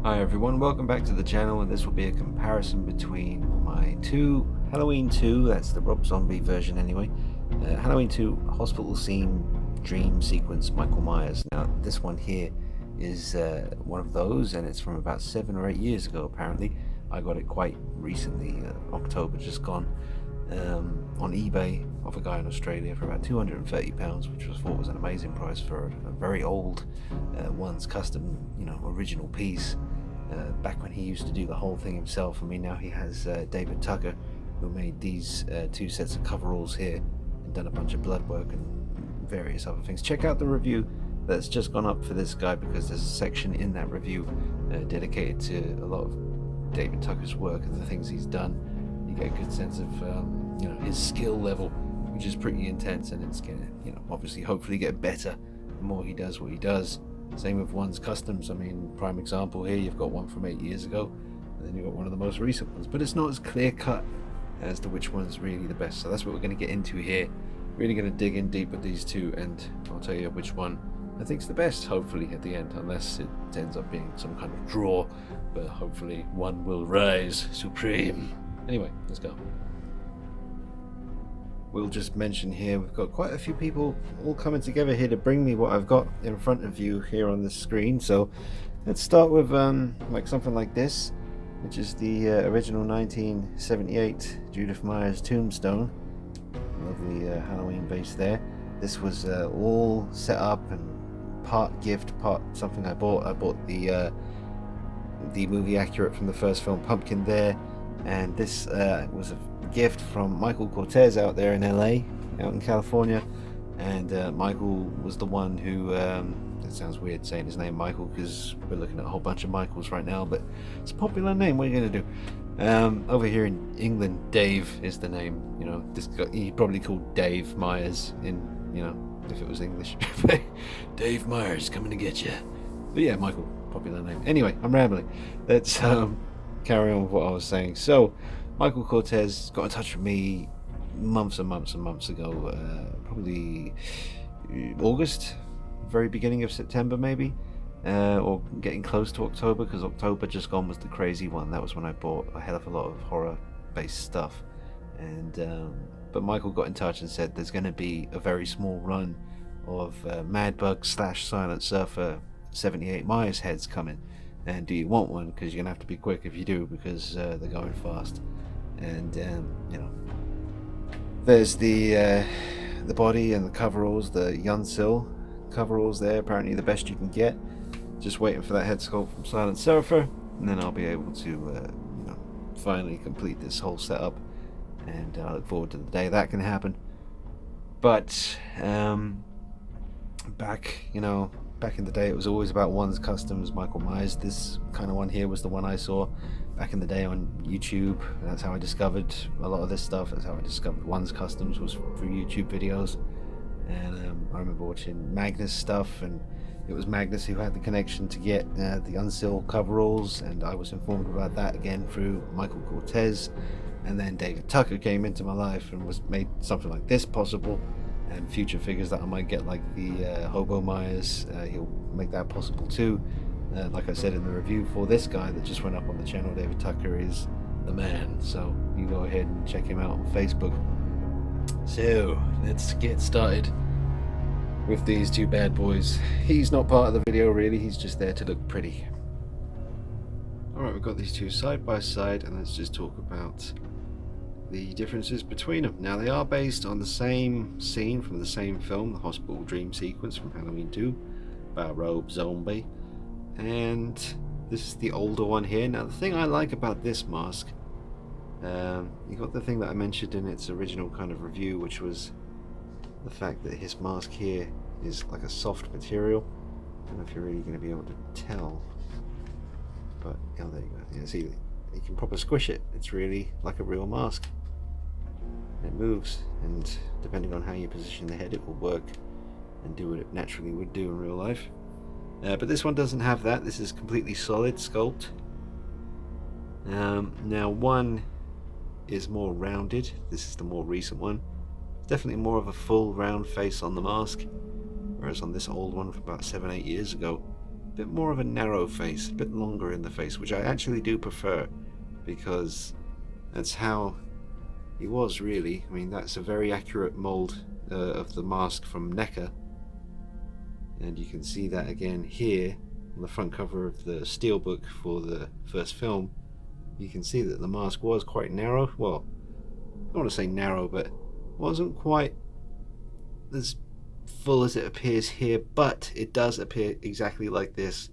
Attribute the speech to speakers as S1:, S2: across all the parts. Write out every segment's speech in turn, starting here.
S1: Hi everyone, welcome back to the channel, and this will be a comparison between my two Halloween 2, that's the Rob Zombie version anyway, Halloween 2 hospital scene dream sequence Michael Myers. Now this one here is one of those, and it's from about 7 or 8 years ago apparently. I got it quite recently, October just gone, on eBay off a guy in Australia for about £230, which was thought was an amazing price for a very old one's custom, original piece. Back when he used to do the whole thing himself. I mean, now he has David Tucker, who made these two sets of coveralls here and done a bunch of blood work and various other things. Check out the review that's just gone up for this guy, because there's a section in that review dedicated to a lot of David Tucker's work and the things he's done. You get a good sense of his skill level, which is pretty intense, and it's gonna obviously hopefully get better the more he does what he does. Same with one's customs. I mean, prime example here, you've got one from 8 years ago, and then you've got one of the most recent ones, but it's not as clear cut as to which one's really the best. So that's what we're going to get into here. Really going to dig in deep with these two, and I'll tell you which one I think's the best, hopefully, at the end, unless it ends up being some kind of draw, but hopefully one will rise supreme. Anyway, let's go. We'll just mention here, we've got quite a few people all coming together here to bring me what I've got in front of you here on the screen. So let's start with like something like this, which is the original 1978 Judith Myers tombstone. Lovely Halloween base there. This was all set up and part gift, part something I bought. I bought the movie accurate from the first film, Pumpkin, there, and this was a gift from Michael Cortez out there in LA, out in California. And Michael was the one who, it sounds weird saying his name Michael, because we're looking at a whole bunch of Michaels right now, but it's a popular name. What are you going to do? Over here in England, Dave is the name. This guy, he probably called Dave Myers in, if it was English. Dave Myers coming to get you. But yeah, Michael, popular name. Anyway, I'm rambling. Let's carry on with what I was saying. So Michael Cortez got in touch with me months and months and months ago, probably August, very beginning of September maybe, or getting close to October, because October just gone was the crazy one. That was when I bought a hell of a lot of horror based stuff. And but Michael got in touch and said there's going to be a very small run of Madbug / Silent Surfer 78 Myers heads coming, and do you want one, because you're gonna have to be quick if you do, because they're going fast. And there's the body and the coveralls, the Yunsil coveralls there, apparently the best you can get. Just waiting for that head sculpt from Silent Surfer, and then I'll be able to finally complete this whole setup, and I look forward to the day that can happen. But back in the day, it was always about one's customs, Michael Myers. This kind of one here was the one I saw back in the day on YouTube. That's how I discovered a lot of this stuff. That's how I discovered one's customs, was through YouTube videos. And I remember watching Magnus stuff, and it was Magnus who had the connection to get the Unsil coveralls, and I was informed about that again through Michael Cortez. And then David Tucker came into my life and was made something like this possible, and future figures that I might get, like the Hobo Myers, he'll make that possible too. Like I said in the review for this guy that just went up on the channel, David Tucker is the man, so you go ahead and check him out on Facebook. So let's get started with these two bad boys. He's not part of the video really, he's just there to look pretty. Alright, we've got these two side by side, and let's just talk about the differences between them. Now, they are based on the same scene from the same film, the hospital dream sequence from Halloween 2, about Rob Zombie, and this is the older one here. Now, the thing I like about this mask, you got the thing that I mentioned in its original kind of review, which was the fact that his mask here is like a soft material. I don't know if you're really going to be able to tell, but oh, there you go. Yeah, see, you can proper squish it. It's really like a real mask. It moves, and depending on how you position the head, it will work and do what it naturally would do in real life. But this one doesn't have that. This is completely solid sculpt. Now, one is more rounded. This is the more recent one. Definitely more of a full round face on the mask, whereas on this old one from about 7-8 years ago, bit more of a narrow face, a bit longer in the face, which I actually do prefer, because that's how he was really. I mean, that's a very accurate mold of the mask from NECA, and you can see that again here on the front cover of the steelbook for the first film. You can see that the mask was quite narrow. Well, I don't want to say narrow, but wasn't quite as full as it appears here, but it does appear exactly like this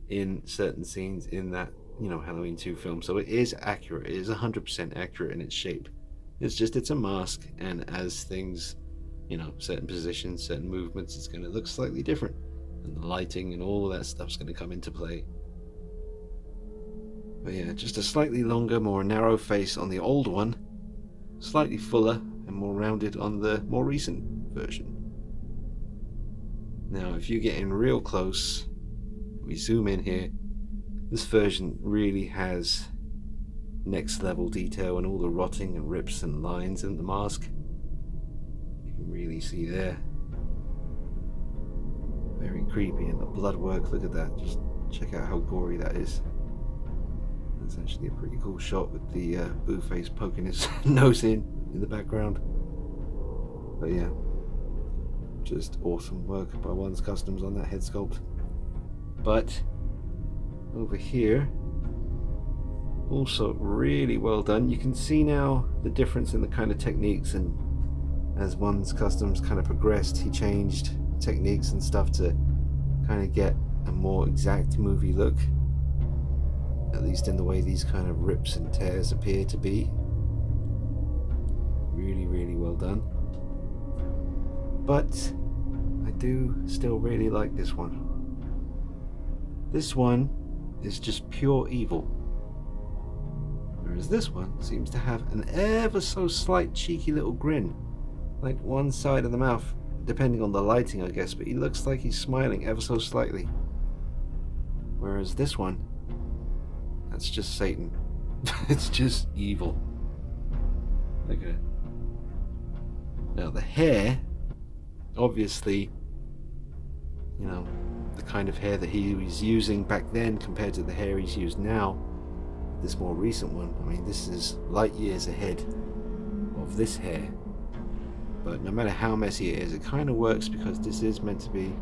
S1: in certain scenes in that, Halloween 2 film. So it is accurate. It is 100% accurate in its shape. It's a mask, and as things, certain positions, certain movements, it's going to look slightly different, and the lighting and all that stuff's going to come into play. But yeah, just a slightly longer, more narrow face on the old one, slightly fuller and more rounded on the more recent version. Now, if you get in real close, we zoom in here, this version really has next level detail and all the rotting and rips and lines in the mask. You can really see there. Very creepy, and the blood work, look at that, just check out how gory that is. That's actually a pretty cool shot with the Boo-Face poking his nose in the background. But yeah, just awesome work by One's Customs on that head sculpt. But over here, also really well done. You can see now the difference in the kind of techniques, and as One's Customs kind of progressed, he changed techniques and stuff to kind of get a more exact movie look, at least in the way these kind of rips and tears appear to be. Really, really well done. But I do still really like this one. This one is just pure evil, whereas this one seems to have an ever so slight cheeky little grin, like one side of the mouth, depending on the lighting I guess, but he looks like he's smiling ever so slightly. Whereas this one, that's just Satan. It's just evil. Look at it. Now the hair, obviously, the kind of hair that he was using back then compared to the hair he's used now, this more recent one, I mean, this is light years ahead of this hair. But no matter how messy it is, it kind of works, because this is meant to be,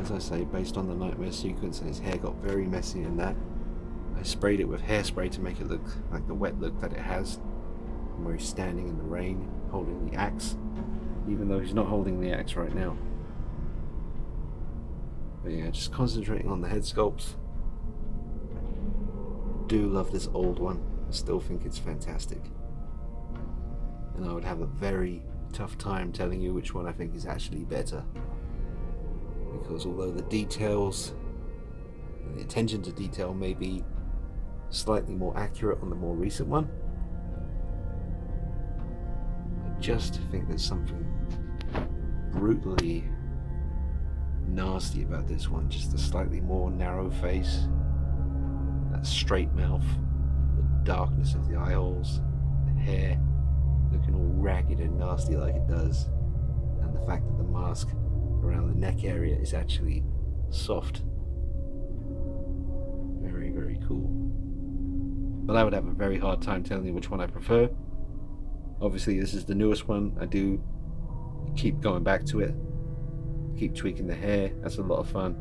S1: as I say, based on the nightmare sequence, and his hair got very messy in that. I sprayed it with hairspray to make it look like the wet look that it has, where he's standing in the rain holding the axe, even though he's not holding the axe right now. But yeah, just concentrating on the head sculpts. I do love this old one. I still think it's fantastic, and I would have a very tough time telling you which one I think is actually better, because although the details and the attention to detail may be slightly more accurate on the more recent one, I just think there's something brutally nasty about this one. Just a slightly more narrow face, that straight mouth, the darkness of the eye holes, the hair looking all ragged and nasty like it does, and the fact that the mask around the neck area is actually soft. Very, very cool. But I would have a very hard time telling you which one I prefer. Obviously this is the newest one. I do keep going back to it, keep tweaking the hair. That's a lot of fun,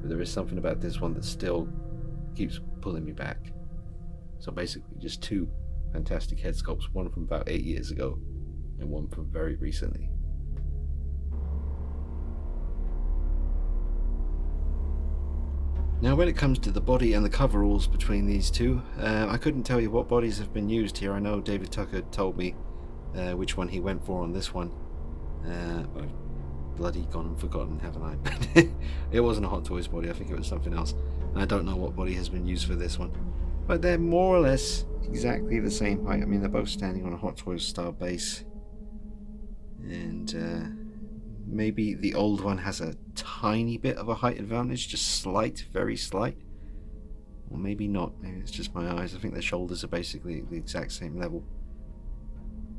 S1: but there is something about this one that still keeps pulling me back. So basically just two fantastic head sculpts, one from about 8 years ago and one from very recently. Now when it comes to the body and the coveralls between these two, I couldn't tell you what bodies have been used here. I know David Tucker told me which one he went for on this one. I've bloody gone and forgotten, haven't I? It wasn't a Hot Toys body, I think it was something else. And I don't know what body has been used for this one. But they're more or less exactly the same height. I mean, they're both standing on a Hot Toys style base. And maybe the old one has a tiny bit of a height advantage, just slight, very slight. Or maybe not, maybe it's just my eyes. I think their shoulders are basically the exact same level.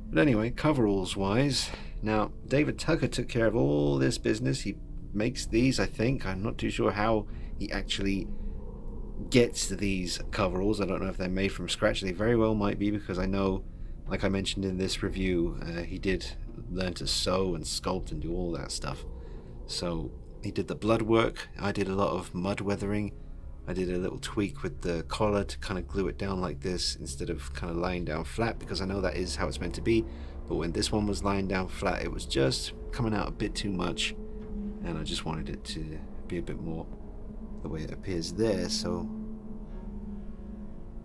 S1: But anyway, coveralls wise, now David Tucker took care of all this business. He makes these, I think. I'm not too sure how he actually gets these coveralls. I don't know if they're made from scratch. They very well might be, because I know, like I mentioned in this review, he did learn to sew and sculpt and do all that stuff. So he did the blood work. I did a lot of mud weathering. I did a little tweak with the collar to kind of glue it down like this instead of kind of lying down flat, because I know that is how it's meant to be. But when this one was lying down flat, it was just coming out a bit too much, and I just wanted it to be a bit more the way it appears there. So,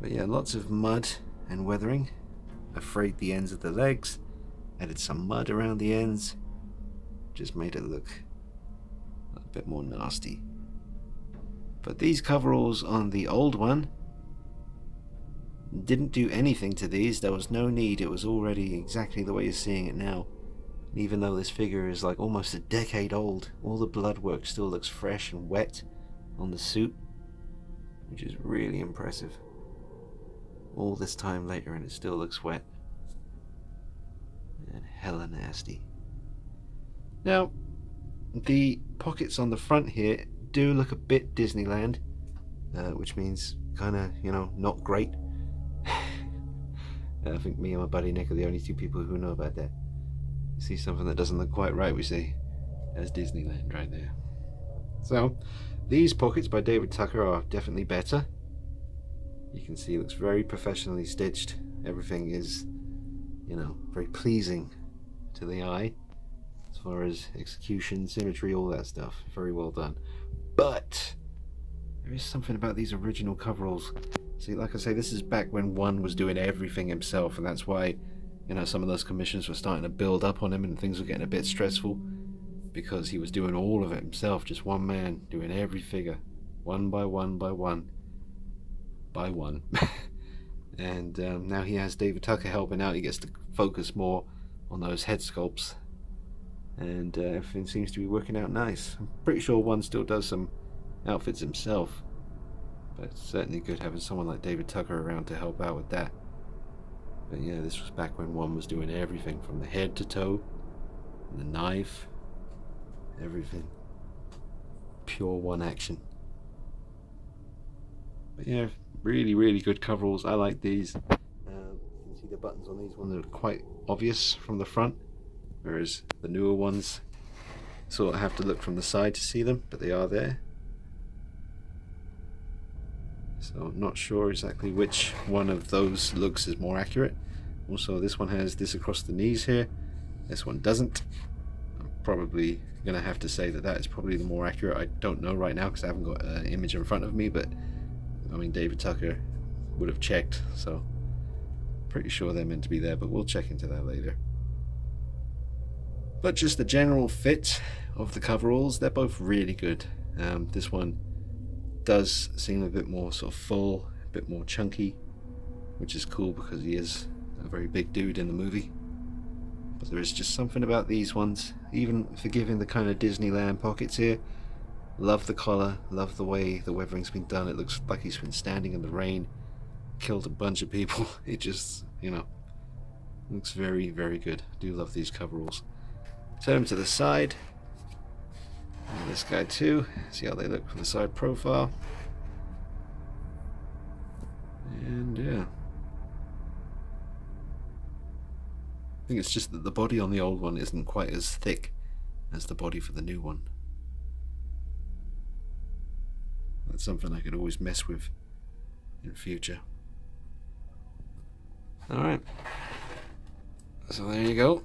S1: but yeah, lots of mud and weathering. I frayed the ends of the legs, added some mud around the ends, just made it look a bit more nasty. But these coveralls on the old one didn't do anything to these. There was no need. It was already exactly the way you're seeing it now. And even though this figure is like almost a decade old, all the blood work still looks fresh and wet on the suit, which is really impressive. All this time later and it still looks wet and hella nasty. Now, the pockets on the front here do look a bit Disneyland, which means kind of, not great. I think me and my buddy Nick are the only two people who know about that. You see something that doesn't look quite right, we say, that's Disneyland right there. So, these pockets by David Tucker are definitely better. You can see it looks very professionally stitched. Everything is, very pleasing to the eye. As far as execution, symmetry, all that stuff. Very well done. But there is something about these original coveralls. See, like I say, this is back when One was doing everything himself, and that's why, some of those commissions were starting to build up on him and things were getting a bit stressful, because he was doing all of it himself, just one man doing every figure, one by one by one by one. And now he has David Tucker helping out. He gets to focus more on those head sculpts, and everything seems to be working out nice. I'm pretty sure One still does some outfits himself, but it's certainly good having someone like David Tucker around to help out with that. But yeah, this was back when One was doing everything from the head to toe, the knife, everything. Pure One action. But yeah, really, really good coveralls. I like these. You can see the buttons on these ones are quite obvious from the front, whereas the newer ones sort of have to look from the side to see them, but they are there. So I'm not sure exactly which one of those looks is more accurate. Also, this one has this across the knees here. This one doesn't. I'm probably going to have to say that is probably the more accurate. I don't know right now because I haven't got an image in front of me, but I mean, David Tucker would have checked, so pretty sure they're meant to be there, but we'll check into that later. But just the general fit of the coveralls, they're both really good. This one does seem a bit more sort of full, a bit more chunky, which is cool because he is a very big dude in the movie. But there is just something about these ones, even forgiving the kind of Disneyland pockets here. Love the collar, love the way the weathering's been done. It looks like he's been standing in the rain, killed a bunch of people. It just, looks very, very good. I do love these coveralls. Turn them to the side. And this guy too. See how they look from the side profile. And yeah. I think it's just that the body on the old one isn't quite as thick as the body for the new one. That's something I could always mess with in future. Alright. So there you go.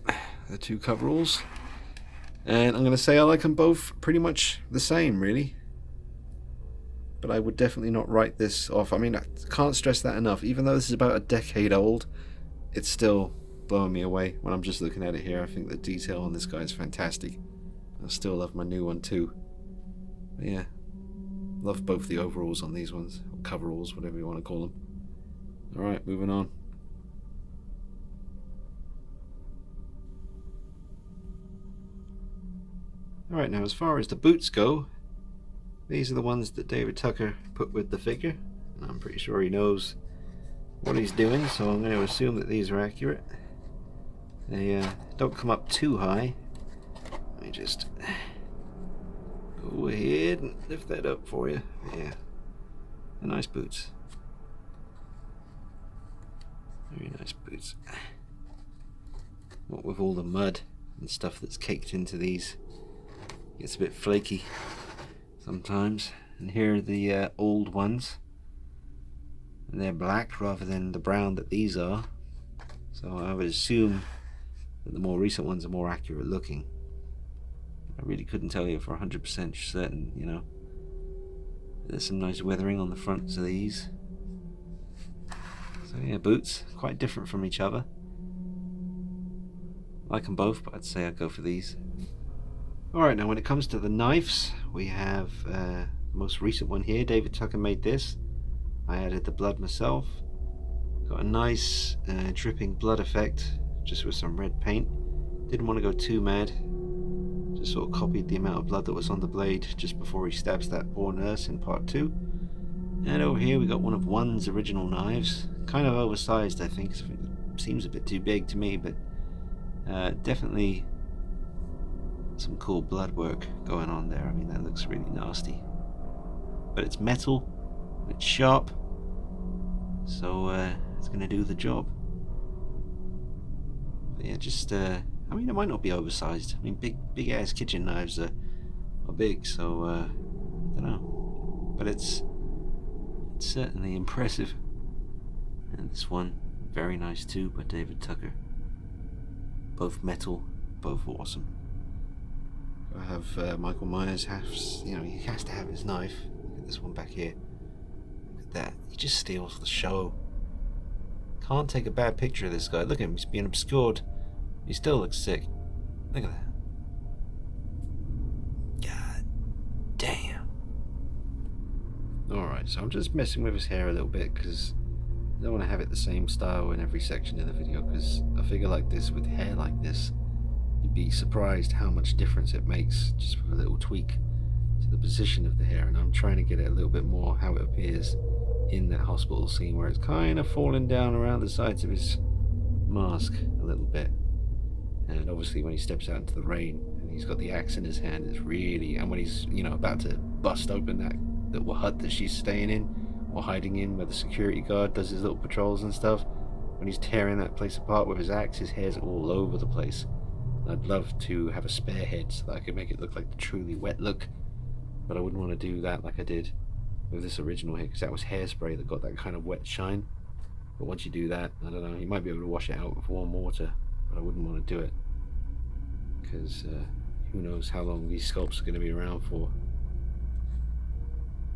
S1: The two coveralls. And I'm going to say I like them both pretty much the same, really. But I would definitely not write this off. I mean, I can't stress that enough. Even though this is about a decade old, it's still blowing me away when I'm just looking at it here. I think the detail on this guy is fantastic. I still love my new one too. But yeah, love both the overalls on these ones, or coveralls, whatever you want to call them. Alright, moving on. Alright, now as far as the boots go, these are the ones that David Tucker put with the figure. And I'm pretty sure he knows what he's doing, so I'm going to assume that these are accurate. They don't come up too high. Let me just go ahead and lift that up for you. Yeah, they're nice boots. Very nice boots. What with all the mud and stuff that's caked into these, it gets a bit flaky sometimes. And here are the old ones, and they're black rather than the brown that these are. So I would assume that the more recent ones are more accurate looking. I really couldn't tell you for 100% certain, you know. There's some nice weathering on the fronts of these. So yeah, boots, quite different from each other. I like them both, but I'd say I'd go for these. Alright, now when it comes to the knives, we have the most recent one here. David Tucker made this. I added the blood myself. Got a nice dripping blood effect, just with some red paint. Didn't want to go too mad. Just sort of copied the amount of blood that was on the blade just before he stabs that poor nurse in part 2. And over here we got one of One's original knives. Kind of oversized, I think. It seems a bit too big to me, but definitely some cool blood work going on there. I mean, that looks really nasty. But it's metal, it's sharp, so it's going to do the job. But yeah, just I mean, it might not be oversized. I mean, big ass kitchen knives are big, so I don't know. But it's certainly impressive. And this one, very nice too, by David Tucker. Both metal, both awesome. I have Michael Myers has, you know, he has to have his knife. Look at this one back here. Look at that. He just steals the show. Can't take a bad picture of this guy. Look at him, he's being obscured. He still looks sick. Look at that. God damn. Alright, so I'm just messing with his hair a little bit because I don't want to have it the same style in every section of the video, because a figure like this with hair like this, you'd be surprised how much difference it makes just with a little tweak to the position of the hair. And I'm trying to get it a little bit more how it appears in that hospital scene where it's kind of falling down around the sides of his mask a little bit. And obviously when he steps out into the rain and he's got the axe in his hand, it's really, and when he's, you know, about to bust open that little hut that she's staying in or hiding in, where the security guard does his little patrols and stuff, when he's tearing that place apart with his axe, his hair's all over the place. And I'd love to have a spare head so that I could make it look like the truly wet look, but I wouldn't want to do that like I did with this original here, because that was hairspray that got that kind of wet shine. But once you do that, I don't know, you might be able to wash it out with warm water, but I wouldn't want to do it because who knows how long these sculpts are going to be around for.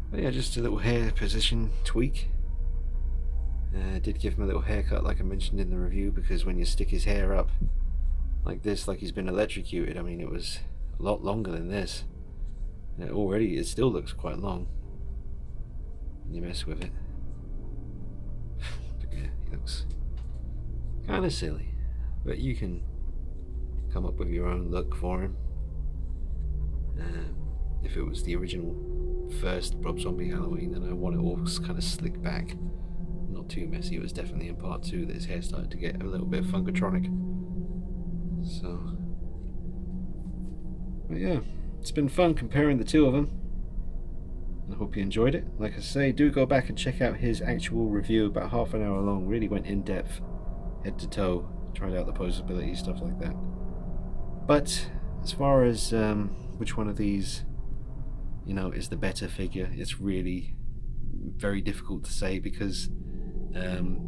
S1: But yeah, just a little hair position tweak. Did give him a little haircut like I mentioned in the review, because when you stick his hair up like this, like he's been electrocuted, I mean, it was a lot longer than this. And already it still looks quite long when you mess with it. But yeah, he looks kind of silly, but you can come up with your own look for him. If it was the original first Rob Zombie Halloween, then I want it all kind of slicked back, not too messy. It was definitely in part 2 that his hair started to get a little bit funkatronic. So, but yeah, it's been fun comparing the two of them. I hope you enjoyed it. Like I say, do go back and check out his actual review, about half an hour long. Really went in depth, head to toe, tried out the posability, stuff like that. But as far as which one of these, you know, is the better figure, it's really very difficult to say, because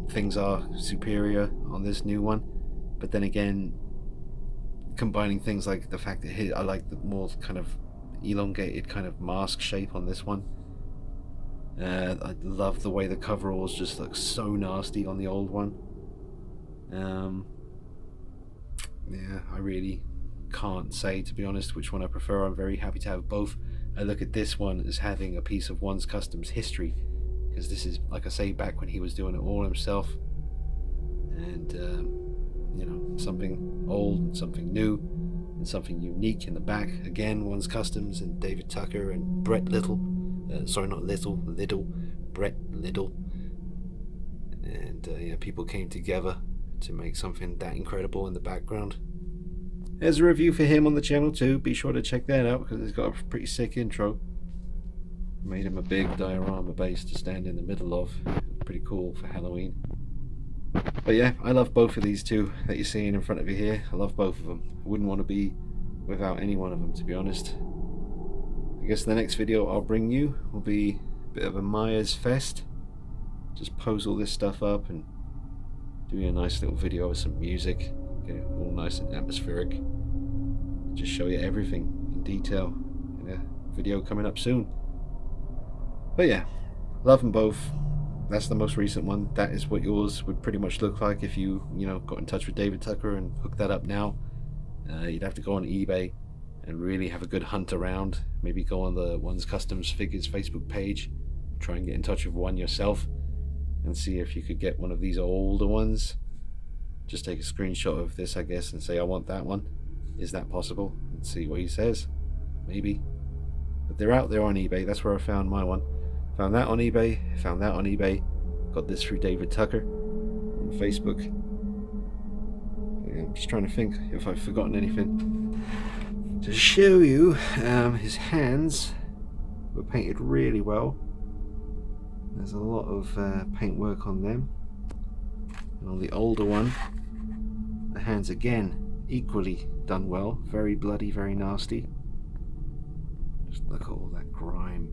S1: things are superior on this new one. But then again, combining things like the fact that I like the more kind of elongated kind of mask shape on this one. I love the way the coveralls just look so nasty on the old one. Yeah, I really can't say, to be honest, which one I prefer. I'm very happy to have both. I look at this one as having a piece of One's Customs history, because this is, like I say, back when he was doing it all himself, and you know, something old and something new and something unique in the back. Again, One's Customs and David Tucker and Brett Little, sorry, not Little, Brett Little, and yeah, people came together to make something that incredible in the background. There's a review for him on the channel too. Be sure to check that out because it's got a pretty sick intro. Made him a big diorama base to stand in the middle of. Pretty cool for Halloween. But yeah, I love both of these two that you're seeing in front of you here. I love both of them. I wouldn't want to be without any one of them, to be honest. I guess the next video I'll bring you will be a bit of a Myers fest. Just pose all this stuff up and do a nice little video with some music. Get it all nice and atmospheric. Just show you everything in detail in a video coming up soon. But yeah, love them both. That's the most recent one. That is what yours would pretty much look like if you got in touch with David Tucker and hooked that up now. You'd have to go on eBay and really have a good hunt around. Maybe go on the One's Customs Figures Facebook page, try and get in touch with one yourself and see if you could get one of these older ones. Just take a screenshot of this, I guess, and say, I want that one. Is that possible? And see what he says. Maybe. But they're out there on eBay. That's where I found my one. Found that on eBay. Found that on eBay. Got this through David Tucker on Facebook. Yeah, I'm just trying to think if I've forgotten anything. To show you, his hands were painted really well. There's a lot of paint work on them. And on the older one, the hands again, equally done well. Very bloody, very nasty. Just look at all that grime.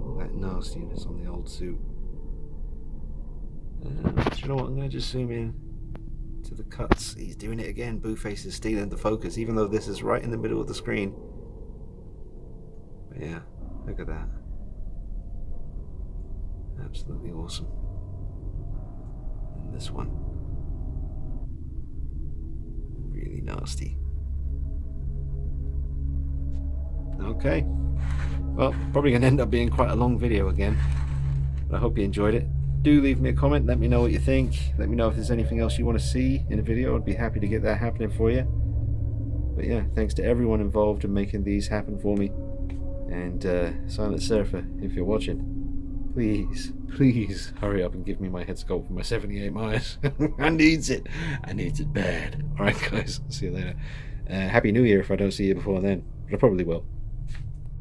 S1: All that nastiness on the old suit. Do you know what? I'm going to just zoom in to the cuts. He's doing it again. Blueface is stealing the focus, even though this is right in the middle of the screen. But yeah, look at that. Absolutely awesome. And this one, really nasty. Okay, well, probably gonna end up being quite a long video again, but I hope you enjoyed it. Do leave me a comment, let me know what you think. Let me know if there's anything else you want to see in a video. I'd be happy to get that happening for you. But yeah, thanks to everyone involved in making these happen for me. And Silent Surfer, if you're watching, please hurry up and give me my head sculpt for my 78 Myers. I needs it bad. Alright guys, see you later. Happy New Year if I don't see you before then, but I probably will.